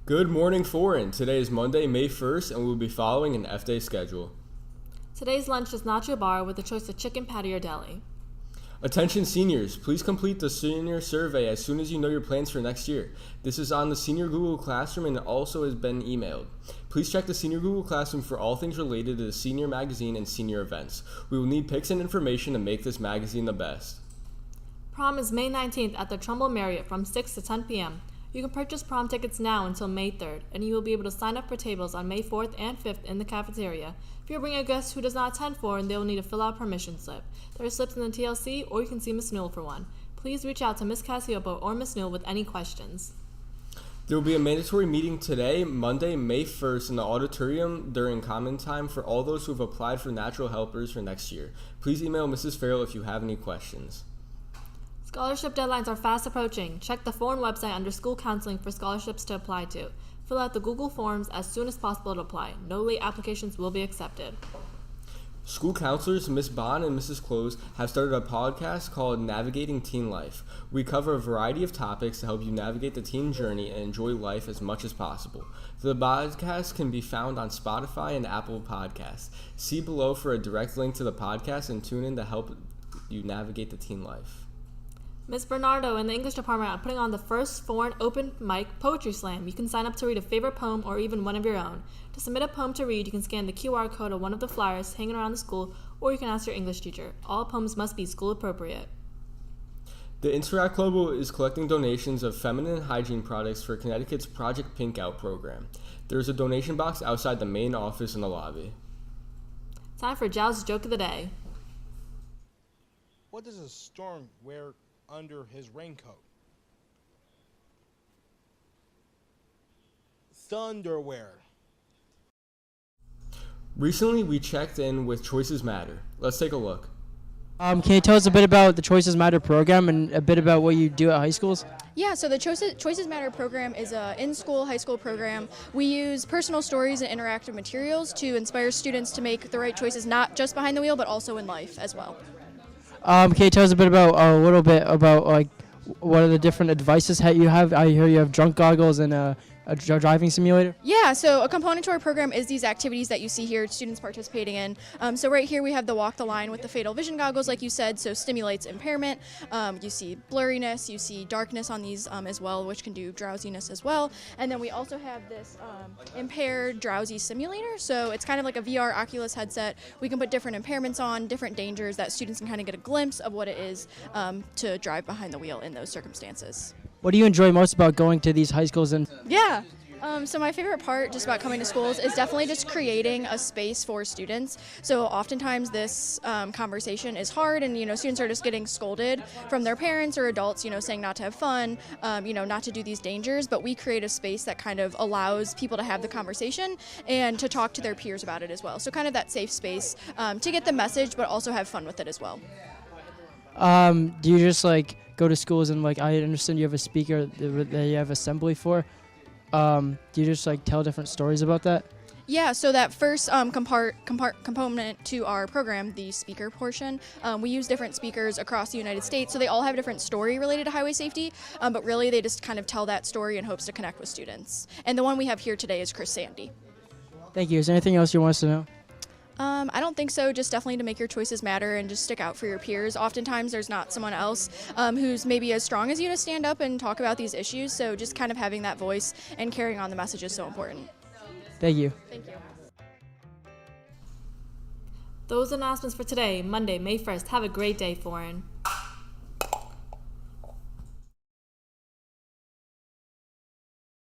Good morning, Foran. Today is Monday, May 1st, and we will be following an F-Day schedule. Today's lunch is nacho bar with a choice of chicken patty or deli. Attention seniors, please complete the senior survey as soon as you know your plans for next year. This is on the Senior Google Classroom and also has been emailed. Please check the Senior Google Classroom for all things related to the senior magazine and senior events. We will need pics and information to make this magazine the best. Prom is May 19th at the Trumbull Marriott from 6 to 10 p.m. You can purchase prom tickets now until May 3rd, and you will be able to sign up for tables on May 4th and 5th in the cafeteria. If you're bringing a guest who does not attend Foran, they will need to fill out a permission slip. There are slips in the TLC, or you can see Ms. Newell for one. Please reach out to Ms. Cassiopo or Ms. Newell with any questions. There will be a mandatory meeting today, Monday, May 1st, in the auditorium during common time for all those who have applied for natural helpers for next year. Please email Mrs. Farrell if you have any questions. Scholarship deadlines are fast approaching. Check the Foran website under school counseling for scholarships to apply to. Fill out the Google Forms as soon as possible to apply. No late applications will be accepted. School counselors Ms. Bond and Mrs. Close have started a podcast called Navigating Teen Life. We cover a variety of topics to help you navigate the teen journey and enjoy life as much as possible. The podcast can be found on Spotify and Apple Podcasts. See below for a direct link to the podcast and tune in to help you navigate the teen life. Ms. Bernardo in the English department are putting on the first Foran open mic poetry slam. You can sign up to read a favorite poem or even one of your own. To submit a poem to read, you can scan the QR code of one of the flyers hanging around the school, or you can ask your English teacher. All poems must be school appropriate. The Interact Club is collecting donations of feminine hygiene products for Connecticut's Project Pink Out program. There is a donation box outside the main office in the lobby. Time for Giles' joke of the day. What does a storm wear under his raincoat? Thunderwear. Recently, we checked in with Choices Matter. Let's take a look. Can you tell us a bit about the Choices Matter program and a bit about what you do at high schools? Yeah, so the Choices Matter program is an in-school, high school program. We use personal stories and interactive materials to inspire students to make the right choices, not just behind the wheel, but also in life as well. Can you tell us a little bit about like what are the different advices that you have? I hear you have drunk goggles and a driving simulator. Yeah, so a component to our program is these activities that you see here, students participating in. So right here we have the walk the line with the fatal vision goggles, like you said, so stimulates impairment. You see blurriness, you see darkness on these as well, which can do drowsiness as well. And then we also have this impaired drowsy simulator. So it's kind of like a VR Oculus headset. We can put different impairments on, different dangers that students can kind of get a glimpse of what it is to drive behind the wheel in those circumstances. What do you enjoy most about going to these high schools? Yeah. So my favorite part just about coming to schools is definitely just creating a space for students. So oftentimes this conversation is hard and, students are just getting scolded from their parents or adults, saying not to have fun, not to do these dangers. But we create a space that kind of allows people to have the conversation and to talk to their peers about it as well. So kind of that safe space to get the message, but also have fun with it as well. Do you just go to schools and I understand you have a speaker that you have assembly for? Do you just tell different stories about that? Yeah, so that first component to our program, the speaker portion, we use different speakers across the United States, so they all have a different story related to highway safety, but really they just kind of tell that story in hopes to connect with students. And the one we have here today is Chris Sandy. Thank you. Is there anything else you want us to know? I don't think so, just definitely to make your choices matter and just stick out for your peers. Oftentimes there's not someone else who's maybe as strong as you to stand up and talk about these issues, so just kind of having that voice and carrying on the message is so important. Thank you. Thank you. Those announcements for today, Monday, May 1st. Have a great day, Foran.